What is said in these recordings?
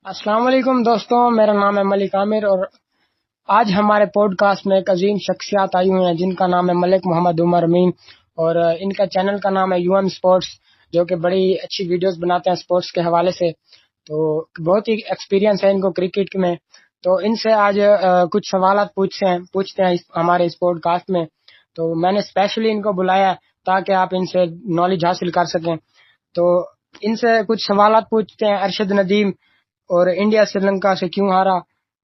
अस्सलाम वालेकुम दोस्तों, मेरा नाम है मलिक आमिर और आज हमारे पॉडकास्ट में एक अजीम शख्सियत आई हुई हैं जिनका नाम है मलिक मोहम्मद उमर अमीन। और इनका चैनल का नाम है यूएम स्पोर्ट्स, जो कि बड़ी अच्छी वीडियोस बनाते हैं स्पोर्ट्स के हवाले से। तो बहुत ही एक्सपीरियंस है इनको क्रिकेट में। तो इनसे आज कुछ सवालात पूछते हैं हमारे इस पॉडकास्ट में। तो मैंने स्पेशली इनको बुलाया है ताकि आप इनसे नॉलेज हासिल कर सकें। तो इनसे कुछ सवालात पूछते हैं। अरशद नदीम और इंडिया श्रीलंका से क्यों हारा,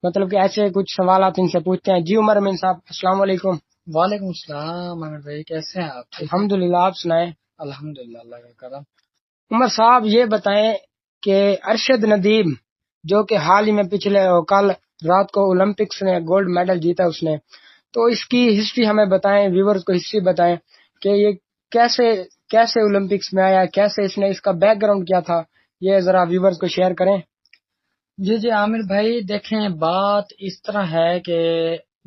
मतलब कि ऐसे कुछ सवाल इनसे पूछते हैं। जी उमर अमीन साहब, अस्सलाम वालेकुम। वालेकुम सलाम अमिर भाई, कैसे हैं आप? ठीक है। अल्हम्दुलिल्लाह, आप सुनाएं। अल्हम्दुलिल्लाह, अल्लाह का करम। उमर साहब ये बताएं कि अरशद नदीम, जो कि हाल ही में पिछले कल रात को ओलंपिक्स में गोल्ड मेडल जीता उसने, तो इसकी हिस्ट्री हमें बताएं, व्यूवर्स को हिस्ट्री बताएं कि ये कैसे कैसे ओलंपिक्स में आया, कैसे इसने, इसका बैकग्राउंड क्या था, ये जरा व्यूवर्स को शेयर करें। जी जी आमिर भाई, देखें बात इस तरह है कि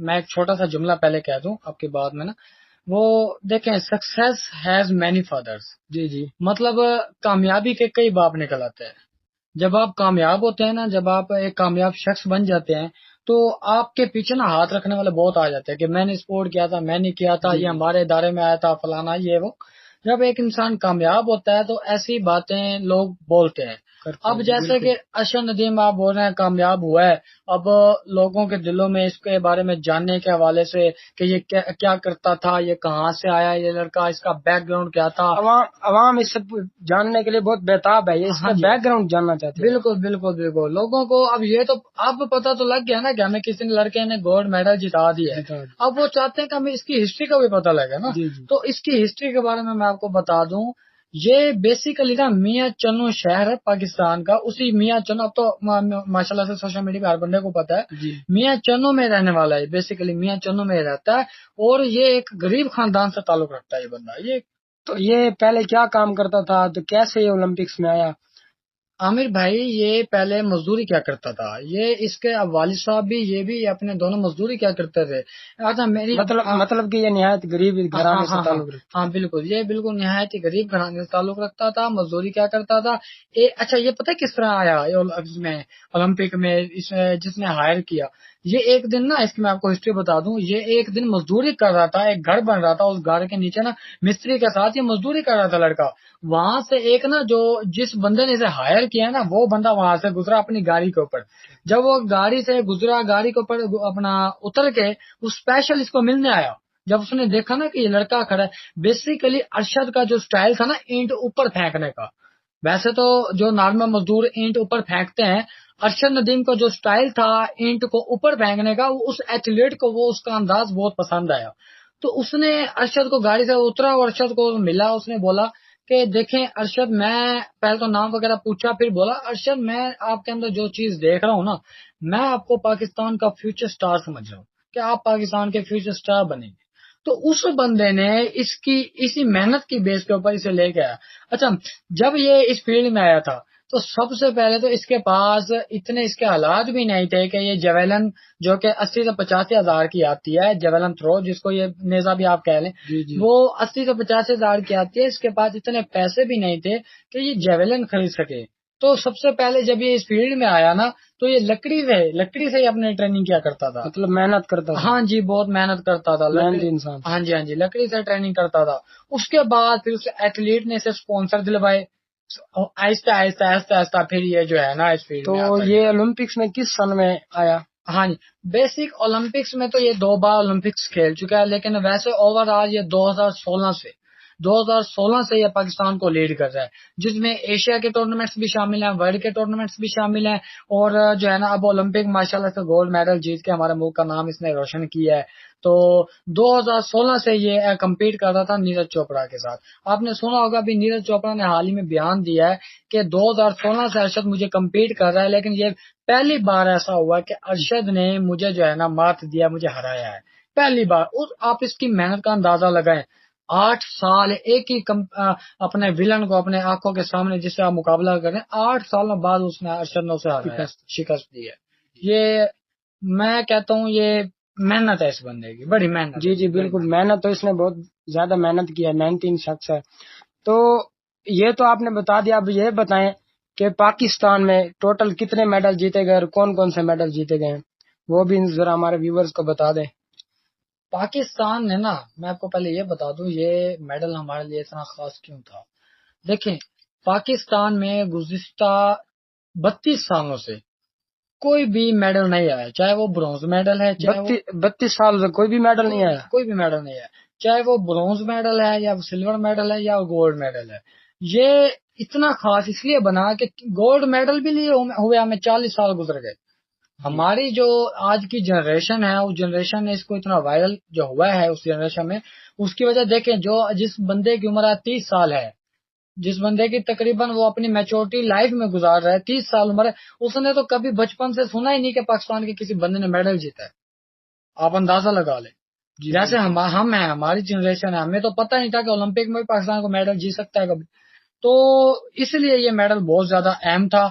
मैं एक छोटा सा जुमला पहले कह दूं आपकी बात में ना। वो देखें, सक्सेस हैज मैनी फादर्स। जी जी मतलब कामयाबी के कई बाप निकल आते हैं। जब आप कामयाब होते हैं ना, जब आप एक कामयाब शख्स बन जाते हैं, तो आपके पीछे ना हाथ रखने वाले बहुत आ जाते हैं कि मैंने स्पोर्ट किया था, मैंने किया था, जी ये जी हमारे इदारे में आया था, फलाना ये वो। जब एक इंसान कामयाब होता है तो ऐसी बातें लोग बोलते हैं। करते अब हैं, जी जैसे कि बिल्कुल। अरशद नदीम आप बोल रहे हैं कामयाब हुआ है। अब लोगों के दिलों में इसके बारे में जानने के हवाले से कि ये क्या करता था, ये कहाँ से आया ये लड़का, इसका बैकग्राउंड क्या था। अवाम अवाम इस सब जानने के लिए बहुत बेताब है, ये हाँ इसका जी, बैकग्राउंड जानना चाहते हैं। बिल्कुल बिल्कुल बिल्कुल। लोगों को अब ये तो अब पता तो लग गया ना कि हमें किसी ने लड़के ने गोल्ड मेडल जिता दिया है। जी जी अब वो चाहते हैं कि हमें इसकी हिस्ट्री का भी पता लगे ना। जी जी। तो इसकी हिस्ट्री के बारे में मैं आपको बता दूं। ये बेसिकली ना मियां चन्नू शहर है पाकिस्तान का, उसी मियां चन्नू, अब तो माशाल्लाह से सोशल मीडिया पे हर बंदे को पता है। जी मियां चन्नू में रहने वाला है, बेसिकली मियां चन्नू में रहता है। और ये एक गरीब खानदान से ताल्लुक रखता है ये बंदा। ये तो ये पहले क्या काम करता था, तो कैसे ये ओलंपिक्स में आया। आमिर भाई, ये पहले मजदूरी क्या करता था। ये इसके अब वालिद साहब भी, ये भी अपने दोनों मजदूरी क्या करते थे। अच्छा मेरी मतलब कि ये निहायत गरीब हाँ घराने से हाँ हाँ ताल्लुक रखता हाँ, बिल्कुल। ये बिल्कुल निहायत ही गरीब घराने से ताल्लुक रखता था, मजदूरी क्या करता था। अच्छा, ये पता है किस तरह आया ये इसमें ओलंपिक में, इसमें जिसने हायर किया। ये एक दिन ना, इसकी मैं आपको हिस्ट्री बता दूं। ये एक दिन मजदूरी कर रहा था, एक घर बन रहा था, उस घर के नीचे ना मिस्त्री के साथ ये मजदूरी कर रहा था लड़का। वहां से एक ना, जो जिस बंदे ने इसे हायर किया ना, वो बंदा वहां से गुजरा अपनी गाड़ी के ऊपर। जब वो गाड़ी से गुजरा, गाड़ी के ऊपर अपना उतर के वो स्पेशल इसको मिलने आया। जब उसने देखा ना कि ये लड़का खड़ा है, बेसिकली अरशद का जो स्टाइल था ना ईंट ऊपर फेंकने का। वैसे तो जो नॉर्मल मजदूर ईंट ऊपर फेंकते हैं, अरशद नदीम का जो स्टाइल था ईंट को ऊपर फेंकने का, वो उस एथलीट को वो उसका अंदाज बहुत पसंद आया। तो उसने अरशद को गाड़ी से उतरा और अरशद को मिला। उसने बोला कि देखें अरशद, मैं पहले तो नाम वगैरह पूछा, फिर बोला अरशद, मैं आपके अंदर जो चीज देख रहा हूँ ना, मैं आपको पाकिस्तान का फ्यूचर स्टार समझ रहा हूँ कि आप पाकिस्तान के फ्यूचर स्टार बनेंगे। तो उस बंदे ने इसकी इसी मेहनत की बेस के ऊपर इसे लेके आया। अच्छा, जब ये इस फील्ड में आया था, तो सबसे पहले तो इसके पास इतने इसके हालात भी नहीं थे कि ये जेवेलन, जो कि 80 से 85 हजार की आती है, जेवेलन थ्रो, जिसको ये नेजा भी आप कह लें, जी जी। वो 80 से 85 हजार की आती है। इसके पास इतने पैसे भी नहीं थे कि ये जेवेलन खरीद सके। तो सबसे पहले जब ये इस फील्ड में आया ना, तो ये लकड़ी से ही अपने ट्रेनिंग किया करता था। मतलब मेहनत करता था, हाँ जी, बहुत मेहनत करता था, लकड़ी। मेहनती इंसान था। हाँ जी हाँ जी, लकड़ी से ट्रेनिंग करता था। उसके बाद फिर उस एथलीट ने इसे स्पॉन्सर दिलवाए। आहिस्ता आहिस्ता आहिस्ता आहिस्ता फिर ये जो है ना इस फील्ड तो में आता ये गया। ओलंपिक्स में किस सन में आया। हाँ जी, बेसिक ओलंपिक्स में तो ये 2 बार ओलंपिक्स खेल चुका है, लेकिन वैसे ओवरऑल ये 2016 से ये पाकिस्तान को लीड कर रहा है, जिसमें एशिया के टूर्नामेंट्स भी शामिल हैं, वर्ल्ड के टूर्नामेंट्स भी शामिल हैं। और जो है ना, अब ओलंपिक माशाल्लाह से गोल्ड मेडल जीत के हमारे मुल्क का नाम इसने रोशन किया है। तो 2016 से ये कम्पीट कर रहा था नीरज चोपड़ा के साथ। आपने सुना होगा, अभी नीरज चोपड़ा ने हाल ही में बयान दिया है कि 2016 से अरशद मुझे कम्पीट कर रहा है, लेकिन ये पहली बार ऐसा हुआ कि अरशद ने मुझे जो है ना मात दिया, मुझे हराया है पहली बार। उस आप इसकी मेहनत का अंदाजा लगाएं। 8 साल एक ही अपने विलन को अपने आंखों के सामने जिससे आप मुकाबला करें, 8 सालों बाद उसने अरशद ने उसे हराया, शिकस्त। शिकस्त दी है। ये मैं कहता हूँ, ये मेहनत है इस बंदे की, बड़ी मेहनत है जी जी इसकी, बड़ी बिल्कुल, मेहनत। मेहनत तो इसने बहुत ज्यादा मेहनत की है, मेहनती शख्स है। तो ये तो आपने बता दिया, अब ये बताएं कि पाकिस्तान में टोटल कितने मेडल जीते गए और कौन कौन से मेडल जीते गए हैं, वो भी जरा हमारे व्यूवर्स को बता दें। पाकिस्तान ने ना, मैं आपको पहले ये बता दूं, ये मेडल हमारे लिए इतना खास क्यों था। देखें, पाकिस्तान में गुज़िश्ता 32 सालों से कोई भी मेडल नहीं आया, चाहे वो ब्रॉन्ज मेडल है, चाहे वो 32 साल से कोई भी मेडल नहीं आया, कोई भी मेडल नहीं आया, चाहे वो ब्रॉन्ज मेडल है या सिल्वर मेडल है या गोल्ड मेडल है। ये इतना खास इसलिए बना कि गोल्ड मेडल भी लिए हुए हमें 40 साल गुजर गए। हमारी जो आज की जनरेशन है, उस जनरेशन ने इसको इतना वायरल जो हुआ है उस जनरेशन में, उसकी वजह देखें, जो जिस बंदे की उम्र 30 साल है, जिस बंदे की तकरीबन वो अपनी मैच्योरिटी लाइफ में गुजार रहा है, 30 साल उम्र है, उसने तो कभी बचपन से सुना ही नहीं कि पाकिस्तान के किसी बंदे ने मेडल जीता है। आप अंदाजा लगा ले। जैसे हम हैं, हमारी जनरेशन है, हमें तो पता नहीं था कि ओलंपिक में भी पाकिस्तान को मेडल जीत सकता है कभी। तो इसलिए ये मेडल बहुत ज्यादा अहम था।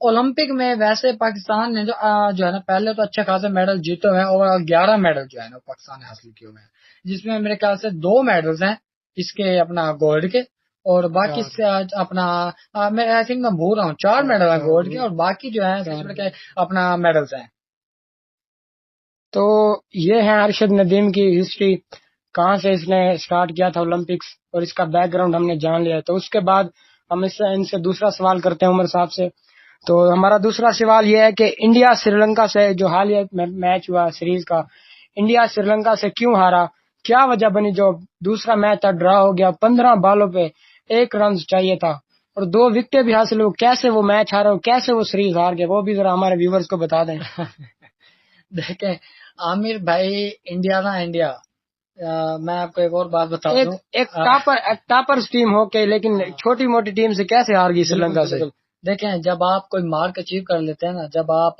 ओलंपिक में वैसे पाकिस्तान ने जो है ना, पहले तो अच्छे खासे मेडल जीते हुए हैं और 11 मेडल जो है ना पाकिस्तान ने हासिल किए हुए हैं, जिसमें मेरे ख्याल से 2 मेडल्स हैं इसके अपना गोल्ड के, और बाकी से अपना मैं आई थिंक मैं भूल रहा हूँ, 4 मेडल हैं गोल्ड के और बाकी जो है अपना मेडल्स हैं। तो ये है अरशद नदीम की हिस्ट्री, कहाँ से इसने स्टार्ट किया था ओलंपिक्स, और इसका बैकग्राउंड हमने जान लिया। तो उसके बाद हम इनसे दूसरा सवाल करते हैं उमर साहब से। तो हमारा दूसरा सवाल ये है कि इंडिया श्रीलंका से जो हालिया मैच हुआ सीरीज का, इंडिया श्रीलंका से क्यों हारा, क्या वजह बनी जो दूसरा मैच था ड्रा हो गया, 15 बालों पे 1 रन चाहिए था और 2 विकेट भी हासिल हो, कैसे वो मैच हारा और कैसे वो सीरीज हार गए, वो भी जरा हमारे व्यूवर्स को बता दें। देखें आमिर भाई, इंडिया ना इंडिया, मैं आपको एक और बात बता दूं, एक टॉपर्स टीम हो के लेकिन छोटी मोटी टीम से कैसे हार गई श्रीलंका से। देखें, जब आप कोई मार्क अचीव कर लेते हैं ना, जब आप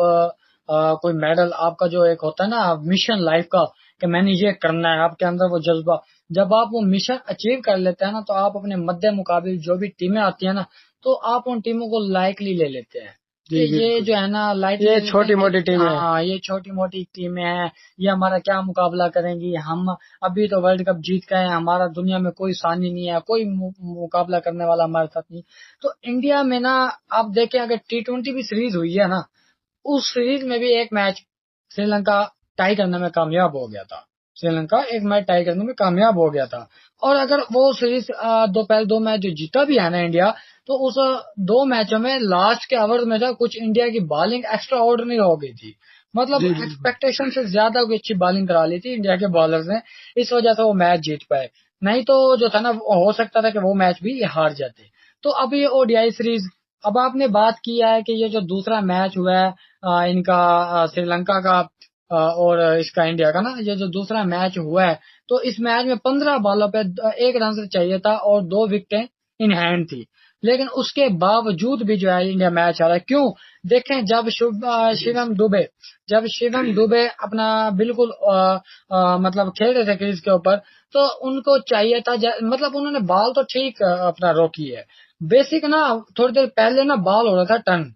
कोई मेडल, आपका जो एक होता है ना मिशन लाइफ का कि मैंने ये करना है, आपके अंदर वो जज्बा, जब आप वो मिशन अचीव कर लेते हैं ना, तो आप अपने मद्दे मुकाबिल जो भी टीमें आती है ना, तो आप उन टीमों को लाइकली ले लेते हैं। ये जो है ना लाइट, ये छोटी मोटी टीमें, हाँ ये छोटी मोटी टीमें हैं, ये हमारा क्या मुकाबला करेंगी, हम अभी तो वर्ल्ड कप जीत गए हैं, हमारा दुनिया में कोई सानी नहीं है, कोई मुकाबला करने वाला हमारे साथ नहीं। तो इंडिया में ना आप देखें, अगर T20 भी सीरीज हुई है ना, उस सीरीज में भी एक मैच श्रीलंका टाई करने में कामयाब हो गया था, श्रीलंका एक मैच टाई करने में कामयाब हो गया था। और अगर वो सीरीज पहले 2 मैच जो जीता भी है ना इंडिया, तो उस 2 मैचों में लास्ट के ओवर में जो कुछ इंडिया की बॉलिंग एक्स्ट्रा ऑर्डिनरी हो गई थी, मतलब एक्सपेक्टेशन से ज्यादा कोई अच्छी बॉलिंग करा ली थी इंडिया के बॉलर्स ने, इस वजह से वो मैच जीत पाए। नहीं तो जो था ना, हो सकता था कि वो मैच भी हार जाते। तो अब ये ODI सीरीज, अब आपने बात की है कि ये जो दूसरा मैच हुआ है इनका श्रीलंका का और इसका इंडिया का ना, ये जो दूसरा मैच हुआ है, तो इस मैच में 15 बॉलों पे 1 रन से चाहिए था और 2 विकेटें इन हैंड थी, लेकिन उसके बावजूद भी जो है इंडिया मैच हारा। क्यों? देखें, जब शिवम दुबे अपना बिल्कुल मतलब खेल रहे थे क्रीज के ऊपर, तो उनको चाहिए था, मतलब उन्होंने बॉल तो ठीक अपना रोकी है, बेसिक ना थोड़ी देर पहले ना बॉल हो रहा था टर्न,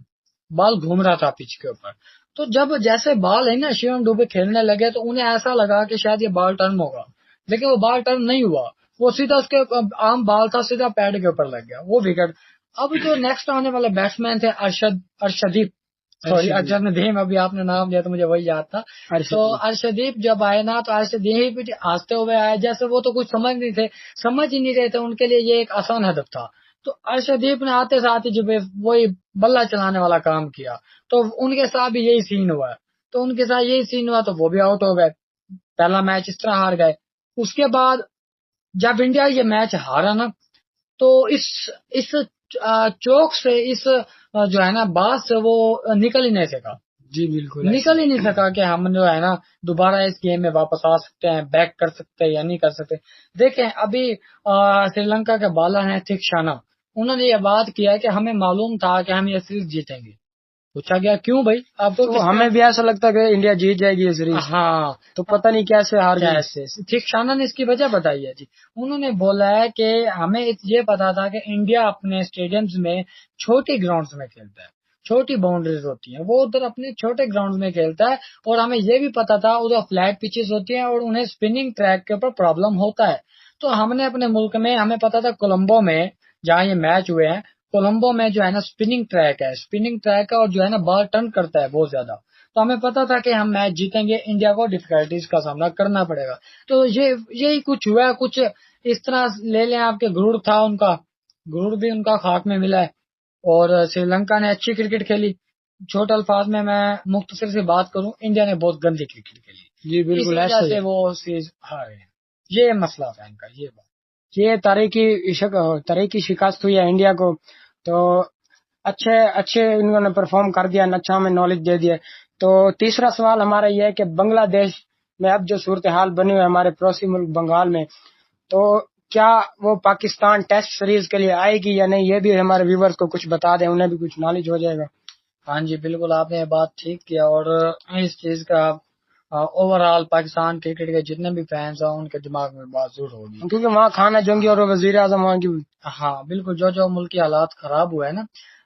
बॉल घूम रहा था पिच के ऊपर, तो जब जैसे बॉल है ना शिवम दुबे खेलने लगे, तो उन्हें ऐसा लगा कि शायद ये बॉल टर्न होगा, लेकिन वो बॉल टर्न नहीं हुआ, वो सीधा उसके आम बॉल था, सीधा पैड के ऊपर लग गया, वो विकेट। अब जो नेक्स्ट आने वाले बैट्समैन थे अर्शदीप, सॉरी अर्शद नदीम, अभी आपने नाम लिया तो मुझे वही याद था। तो अर्शदीप जब आए ना, तो अर्शदीप हंसते हुए आए, जैसे वो तो कुछ समझ ही नहीं रहे थे, उनके लिए ये एक आसान हदफ था। तो अर्शदीप ने आते साथ ही जब वही बल्ला चलाने वाला काम किया, तो उनके साथ भी यही सीन हुआ, तो वो भी आउट हो गए, पहला मैच इस तरह हार गए। उसके बाद जब इंडिया ये मैच हारा ना, तो इस चौक से, इस जो है ना बात से वो निकल ही नहीं सका। जी बिल्कुल, निकल ही नहीं सका कि हम जो है ना दोबारा इस गेम में वापस आ सकते हैं, बैक कर सकते हैं या नहीं कर सकते। देखें, अभी श्रीलंका के बॉलर हैं थिकशाना, उन्होंने ये बात किया है कि हमें मालूम था कि हम ये सीरीज जीतेंगे। पूछा गया क्यों भाई आपको, तो हमें भी ऐसा लगता है कि इंडिया जीत जाएगी ये सीरीज, हाँ, तो पता नहीं कैसे हार गई। थिकशाना ने इसकी वजह बताई है जी। उन्होंने बोला है कि हमें ये पता था कि इंडिया अपने स्टेडियम्स में छोटी ग्राउंड्स में खेलता है, छोटी बाउंड्रीज होती हैं, वो उधर अपने छोटे ग्राउंड में खेलता है, और हमें ये भी पता था उधर फ्लैट पिचेस होती हैं और उन्हें स्पिनिंग ट्रैक के ऊपर प्रॉब्लम होता है। तो हमने अपने मुल्क में, हमें पता था कोलंबो में जहाँ ये मैच हुए हैं, कोलंबो में जो है ना स्पिनिंग ट्रैक है और जो है ना बॉल टर्न करता है बहुत ज्यादा। तो हमें पता था कि हम मैच जीतेंगे, इंडिया को डिफिकल्टीज का सामना करना पड़ेगा। तो यही कुछ हुआ, कुछ इस तरह ले लें आपके गुरूर था उनका, गुरूर भी उनका खाक में मिला है। और श्रीलंका ने अच्छी क्रिकेट खेली। छोटे अल्फाज में मैं मुख्तसर से बात करूं, इंडिया ने बहुत गंदी क्रिकेट खेली। जी इस बिल्कुल वजह ऐसा ही से है। वो सीरीज हारे हैं। ये मसला था इनका, ये बात। ये तरह की शिकस्त हुई है इंडिया को। तो अच्छे अच्छे इन्होंने परफॉर्म कर दिया, अच्छा हमें नॉलेज दे दिया। तो तीसरा सवाल हमारा यह है कि बांग्लादेश में अब जो सूरत हाल बनी हुई है हमारे पड़ोसी मुल्क बंगाल में, तो क्या वो पाकिस्तान टेस्ट सीरीज के लिए आएगी या नहीं, ये भी हमारे व्यूवर्स को कुछ बता दें, उन्हें भी कुछ नॉलेज हो जाएगा। हाँ जी बिल्कुल, आपने ये बात ठीक किया। और इस चीज का ओवरऑल पाकिस्तान क्रिकेट के जितने भी फैंस हैं उनके दिमाग में बात जरूर होगी। क्योंकि वहाँ खाना जंगी और वजीर आजम वहाँ की। हाँ बिल्कुल, जो मुल्क की हालात खराब हुए हैं ना।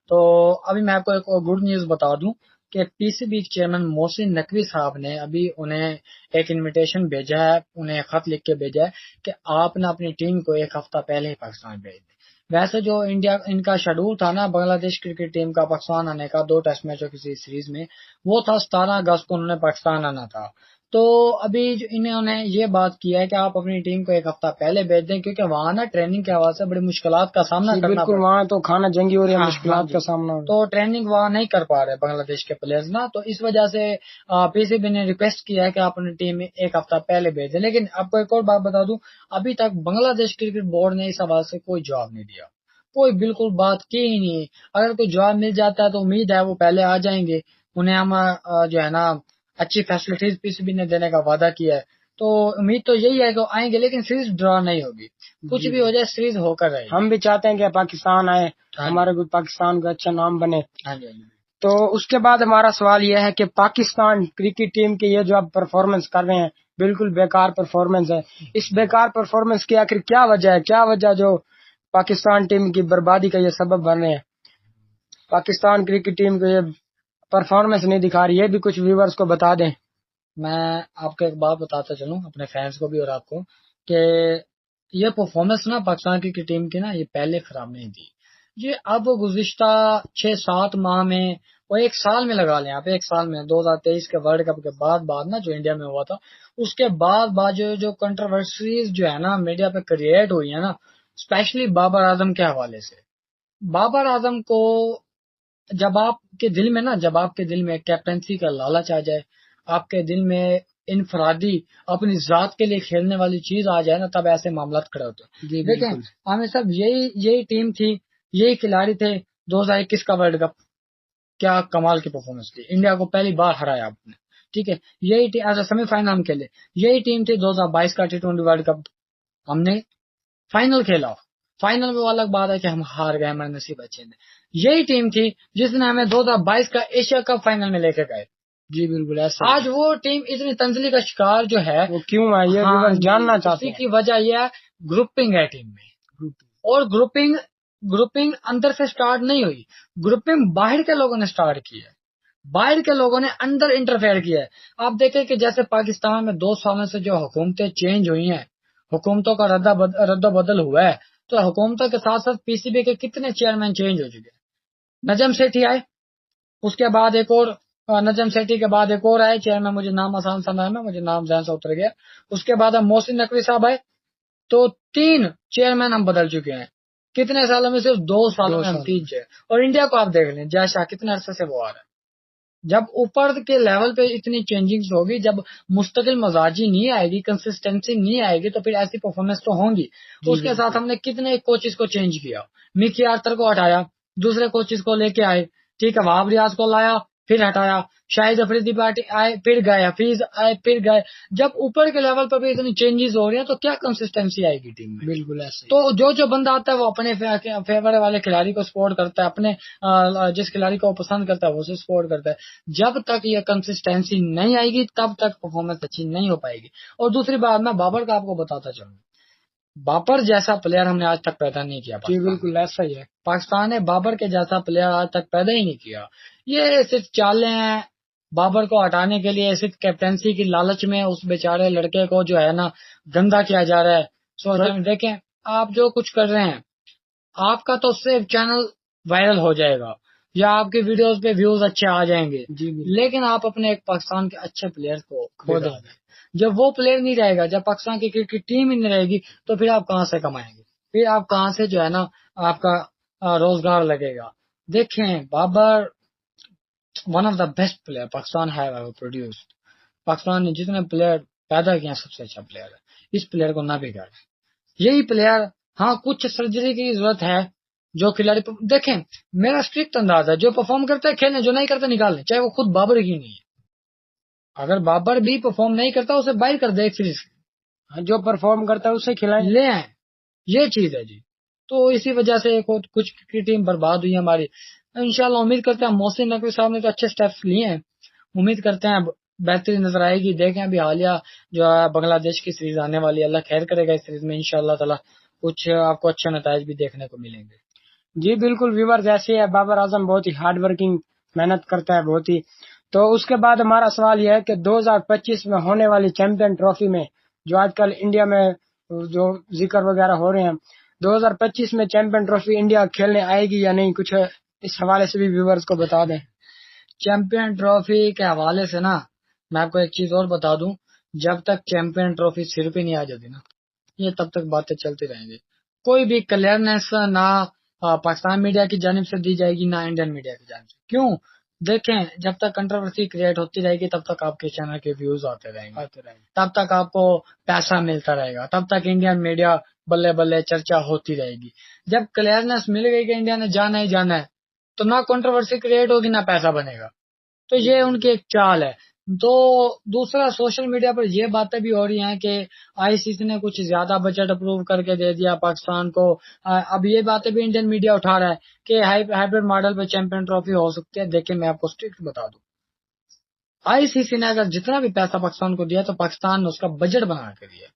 तो अभी मैं आपको एक और गुड न्यूज बता दूं कि पीसीबी के चेयरमैन मोहसिन नकवी साहब ने अभी उन्हें एक इनविटेशन भेजा है, उन्हें खत लिख के भेजा है कि आप ना अपनी टीम को एक हफ्ता पहले ही पाकिस्तान भेज दें। वैसे जो इंडिया इनका शेड्यूल था ना बांग्लादेश क्रिकेट टीम का पाकिस्तान आने का 2 टेस्ट मैचों किसी सीरीज में, वो था 17 अगस्त को उन्होंने पाकिस्तान आना था। तो अभी जो इन्होंने ये बात की है कि आप अपनी टीम को एक हफ्ता पहले भेज दें, क्योंकि वहां ना ट्रेनिंग के हवाले से बड़ी मुश्किलात का सामना जी करना बिल्कुल, पड़। वहाँ तो खाना जंगी हो रही है, हाँ हाँ मुश्किलात जी। का सामना हो रहा तो ट्रेनिंग वहां नहीं कर पा रहे बांग्लादेश के प्लेयर्स ना, तो इस वजह से पीसीबी ने रिक्वेस्ट किया है कि आप अपनी टीम में एक हफ्ता पहले भेजें। लेकिन आपको एक और बात बता दूं, अभी तक बांग्लादेश क्रिकेट बोर्ड ने इस हवाले से कोई जवाब नहीं दिया, कोई बिल्कुल बात की ही नहीं। अगर कोई जवाब मिल जाता है तो उम्मीद है वो पहले आ जाएंगे। उन्हें हम जो है ना अच्छी फैसिलिटीज पीसीबी ने देने का वादा किया है। तो उम्मीद तो यही है कि वो आएंगे, लेकिन सीरीज ड्रॉ नहीं होगी, है। कुछ जी भी हो बिल्कुल, जाए सीरीज होकर रहेगी। हम भी चाहते हैं कि पाकिस्तान आए, हाँ जी। हमारे को पाकिस्तान का अच्छा नाम बने। हाँ जी। हाँ जी। तो उसके बाद हमारा सवाल यह है कि पाकिस्तान क्रिकेट टीम के ये जो आप परफॉर्मेंस कर रहे हैं, बिल्कुल बेकार परफॉर्मेंस है। इस बेकार परफॉर्मेंस की आखिर क्या वजह है, क्या वजह जो पाकिस्तान टीम की बर्बादी का ये सबब बन रहे हैं। पाकिस्तान क्रिकेट टीम को ये परफॉर्मेंस नहीं दिखा रही है, भी कुछ व्यूवर्स को बता दें। मैं आपको एक बात बताता चलूं, अपने फैंस को भी और आपको, कि ये परफॉर्मेंस ना पाकिस्तान की टीम की ना ये पहले खराब नहीं थी। ये अब गुज़िश्ता 6-7 माह में और एक साल में लगा लें आप, एक साल में 2023 के वर्ल्ड कप के बाद ना जो इंडिया में हुआ था, उसके बाद जो कंट्रोवर्सीज जो है ना मीडिया पे क्रिएट हुई है ना, स्पेशली बाबर आजम के हवाले से। बाबर आजम को जब आपके दिल में कैप्टनसी का लालच आ जाए, आपके दिल में इनफरादी अपनी जात के लिए खेलने वाली चीज आ जाए ना, तब ऐसे मामला खड़े होते हैं। जी देखें, बिल्कुल। हमें सब यही टीम थी, यही खिलाड़ी थे। 2021 का वर्ल्ड कप क्या कमाल की परफॉर्मेंस थी, इंडिया को पहली बार हराया आपने, ठीक है। यही टीम एज सेमीफाइनल हम खेले, यही टीम थी 2022 का T20 वर्ल्ड कप, हमने फाइनल खेला। फाइनल में वो अलग बात है कि हम हार गए, हमारे नसीब अच्छे नहीं। यही टीम थी जिसने हमें 2022 का एशिया कप फाइनल में लेके गए। जी बिल्कुल ऐसा ही आज है। वो टीम इतनी तंजली का शिकार जो है, वो क्यों है ये हाँ व्यूवर्स जी, जानना चाहते उसी हैं। की वजह यह है, ग्रुपिंग है टीम में। और ग्रुपिंग अंदर से स्टार्ट नहीं हुई, ग्रुपिंग बाहर के लोगों ने स्टार्ट की है, बाहर के लोगों ने अंदर इंटरफेयर किया है। आप देखें कि जैसे पाकिस्तान में 2 सालों से जो हुकूमतें चेंज हुई हैं, हुकूमतों का रद्दा बदल हुआ है, तो हुकूमतों के साथ साथ पीसीबी के कितने चेयरमैन चेंज हो चुके हैं। नजम सेठी आए, उसके बाद एक और, नजम सेठी के बाद एक और आए चेयरमैन, मुझे नाम आसान सा नाम है, मुझे नाम ध्यान से उतर गया। उसके बाद हम मोहसिन नकवी साहब आए, तो 3 चेयरमैन हम बदल चुके हैं। कितने सालों में, सिर्फ 2 सालों दो में हम साल 3 चेयर। और इंडिया को आप देख लें, जय शाह कितने अरसे से वो आ रहा है। जब ऊपर के लेवल पे इतनी चेंजिंग्स होगी, जब मुस्तकिल मजाजी नहीं आएगी, कंसिस्टेंसी नहीं आएगी, तो फिर ऐसी परफॉर्मेंस तो होंगी। जी उसके साथ बिल्कुल। हमने कितने कोचेस को चेंज किया, मिकी आर्थर को हटाया, दूसरे कोचेस को लेके आए, ठीक है, वहाब रियाज को लाया, फिर हटाया, शाहिद अफरीदी पार्टी आए, फिर गए, हफीज आए, फिर गए। जब ऊपर के लेवल पर भी इतनी चेंजेस हो रही हैं, तो क्या कंसिस्टेंसी आएगी टीम में। बिल्कुल ऐसे ही। तो जो बंदा आता है वो अपने फेवर वाले खिलाड़ी को सपोर्ट करता है, अपने जिस खिलाड़ी को वो पसंद करता है वो उसे सपोर्ट करता है। जब तक ये कंसिस्टेंसी नहीं आएगी तब तक परफॉर्मेंस अच्छी नहीं हो पाएगी। और दूसरी बात, मैं बाबर का आपको बताता चलूं, बाबर जैसा प्लेयर हमने आज तक पैदा नहीं किया जी पाकिस्तान बिल्कुल में। ऐसा ही है। पाकिस्तान ने बाबर के जैसा प्लेयर आज तक पैदा ही नहीं किया। ये सिर्फ चालें हैं बाबर को हटाने के लिए, सिर्फ कैप्टेंसी की लालच में उस बेचारे लड़के को जो है ना गंदा किया जा रहा है। सोच देखें, आप जो कुछ कर रहे हैं, आपका तो सिर्फ चैनल वायरल हो जाएगा या आपके वीडियोस पे व्यूज अच्छे आ जाएंगे, जी लेकिन आप अपने एक पाकिस्तान के अच्छे प्लेयर को खो देंगे। जब वो प्लेयर नहीं रहेगा, जब पाकिस्तान की क्रिकेट टीम ही नहीं रहेगी, तो फिर आप कहाँ से कमाएंगे, फिर आप कहाँ से जो है ना आपका रोजगार लगेगा। देखें, Babar one of the best player Pakistan है प्रोड्यूस्ड। पाकिस्तान ने जितने प्लेयर पैदा किए सबसे अच्छा प्लेयर है, इस प्लेयर को ना बिगाड़े। यही प्लेयर, हाँ कुछ सर्जरी की जरूरत है, जो खिलाड़ी देखें, मेरा स्ट्रिक्ट अंदाज है, जो परफॉर्म करते हैं खेलने, जो नहीं करते निकाल लें, चाहे वो खुद बाबर ही नहीं है। अगर बाबर भी परफॉर्म नहीं करता उसे बाहर कर दे सीरीज, जो परफॉर्म करता है उसे खिलाएं, ले आए, ये चीज है जी। तो इसी वजह से कुछ की टीम बर्बाद हुई हमारी। इंशाल्लाह उम्मीद करते हैं, मोहसिन नकवी साहब ने तो अच्छे स्टेप्स लिए हैं, उम्मीद करते हैं बेहतरी नजर आएगी। देखें अभी हालिया जो है बांग्लादेश की सीरीज आने वाली है, अल्लाह खैर करेगा इस सीरीज में इंशाल्लाह ताला कुछ आपको अच्छे नताइज भी देखने को मिलेंगे। जी बिल्कुल व्यूवर, जैसे है बाबर आजम बहुत ही हार्ड वर्किंग मेहनत करता है बहुत ही। तो उसके बाद हमारा सवाल यह है कि 2025 में होने वाली चैंपियन ट्रॉफी में जो आजकल इंडिया में जो जिक्र वगैरह हो रहे हैं, 2025 में चैंपियन ट्रॉफी इंडिया खेलने आएगी या नहीं, कुछ इस हवाले से भी व्यूवर्स को बता दें। चैंपियन ट्रॉफी के हवाले से ना मैं आपको एक चीज और बता दूं, जब तक चैंपियन ट्रॉफी सिर पे नहीं आ जाती ना, ये तब तक बातें चलती रहेंगी। कोई भी क्लियरनेस ना पाकिस्तान मीडिया की जानिब से दी जाएगी, ना इंडियन मीडिया की जानिब से। क्यों? देखें, जब तक कंट्रोवर्सी क्रिएट होती रहेगी तब तक आपके चैनल के व्यूज आते रहेंगे, तब तक आपको पैसा मिलता रहेगा, तब तक इंडियन मीडिया बल्ले बल्ले चर्चा होती रहेगी। जब क्लियरनेस मिल गई कि इंडिया ने जाना ही जाना है, तो ना कंट्रोवर्सी क्रिएट होगी ना पैसा बनेगा। तो ये उनकी एक चाल है। तो दूसरा, सोशल मीडिया पर ये बातें भी हो रही हैं कि आईसीसी ने कुछ ज्यादा बजट अप्रूव करके दे दिया पाकिस्तान को। अब ये बातें भी इंडियन मीडिया उठा रहा है कि हाइब्रिड मॉडल पे चैंपियन ट्रॉफी हो सकती है। देखिए मैं आपको स्ट्रिक्ट बता दूं, आईसीसी ने अगर जितना भी पैसा पाकिस्तान को दिया तो पाकिस्तान ने उसका बजट बना के दिया।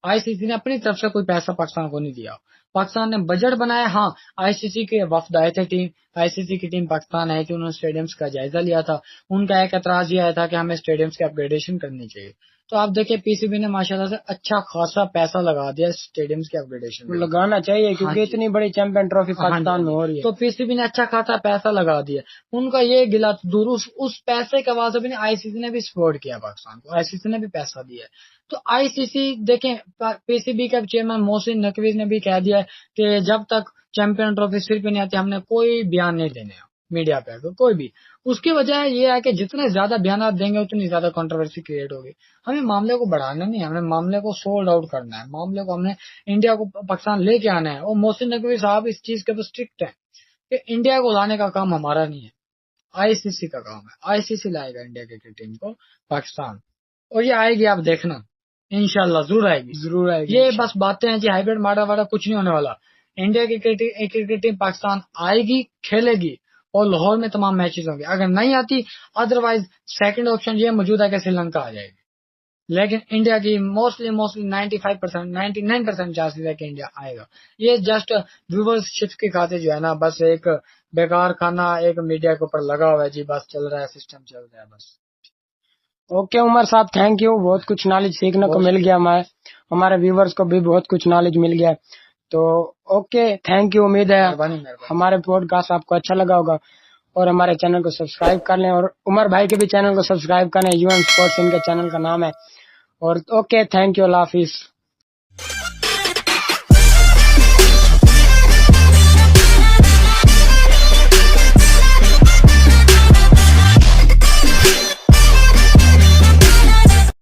आईसीसी ने अपनी तरफ से कोई पैसा पाकिस्तान को नहीं दिया, पाकिस्तान ने बजट बनाया। हाँ, आईसीसी के वफद आए थे, आईसीसी की टीम पाकिस्तान आई थी, उन्होंने स्टेडियम्स का जायजा लिया था। उनका एक एतराज ये आया था कि हमें स्टेडियम्स की अपग्रेडेशन करनी चाहिए। तो आप देखिए पीसीबी ने माशाल्लाह से अच्छा खासा पैसा लगा दिया स्टेडियम्स की अपग्रेडेशन में। लगाना चाहिए क्योंकि हाँ इतनी बड़ी चैंपियन ट्रॉफी पाकिस्तान में हो रही है, तो पीसीबी ने अच्छा खासा पैसा लगा दिया। उनका ये गिला दूर, उस पैसे के बाद भी आईसीसी ने भी सपोर्ट किया पाकिस्तान को, आईसीसी ने भी पैसा दिया। तो आईसीसी देखें, पीसीबी का चेयरमैन मोहसिन नकवी ने भी कह दिया कि जब तक चैंपियन ट्रॉफी सिर पे नहीं आती हमने कोई बयान नहीं देने मीडिया पे, तो कोई भी। उसकी वजह ये है कि जितने ज्यादा बयान देंगे उतनी ज्यादा कंट्रोवर्सी क्रिएट होगी। हमें मामले को बढ़ाना नहीं है, हमें मामले को सोल्ड आउट करना है, मामले को हमने इंडिया को पाकिस्तान लेके आना है। और मोहसिन नकवी साहब इस चीज के ऊपर स्ट्रिक्ट है कि इंडिया को लाने का काम हमारा नहीं है, आईसीसी का काम है। आईसीसी लाएगा इंडिया क्रिकेट टीम को पाकिस्तान, और ये आएगी, आप देखना इंशाल्लाह जरूर आएगी, जरूर आएगी। ये बस बातें हैं जी, हाइब्रिड माडा वाडा कुछ नहीं होने वाला। इंडिया की क्रिकेट टीम पाकिस्तान आएगी, खेलेगी और लाहौर में तमाम मैचेस होंगे। अगर नहीं आती, अदरवाइज सेकंड ऑप्शन ये मौजूद है कि श्रीलंका आ जाएगी। लेकिन इंडिया की मोस्टली 95%, 99% चांसेस है कि इंडिया आएगा। ये जस्ट व्यूवरशिप की खातिर जो है ना, बस एक बेकार खाना एक मीडिया के ऊपर लगा हुआ है जी, बस चल रहा है, सिस्टम चल रहा है बस। ओके उमर साहब, थैंक यू, बहुत कुछ नॉलेज सीखने को मिल गया, हमारे व्यूवर्स को भी बहुत कुछ नॉलेज मिल गया। तो ओके, थैंक यू। उम्मीद है हमारे पॉडकास्ट आपको अच्छा लगा होगा और हमारे चैनल को सब्सक्राइब कर लें और उमर भाई के भी चैनल को सब्सक्राइब करें, यूएम स्पोर्ट्स इनके चैनल का नाम है। और okay, thank you, Allah Hafiz.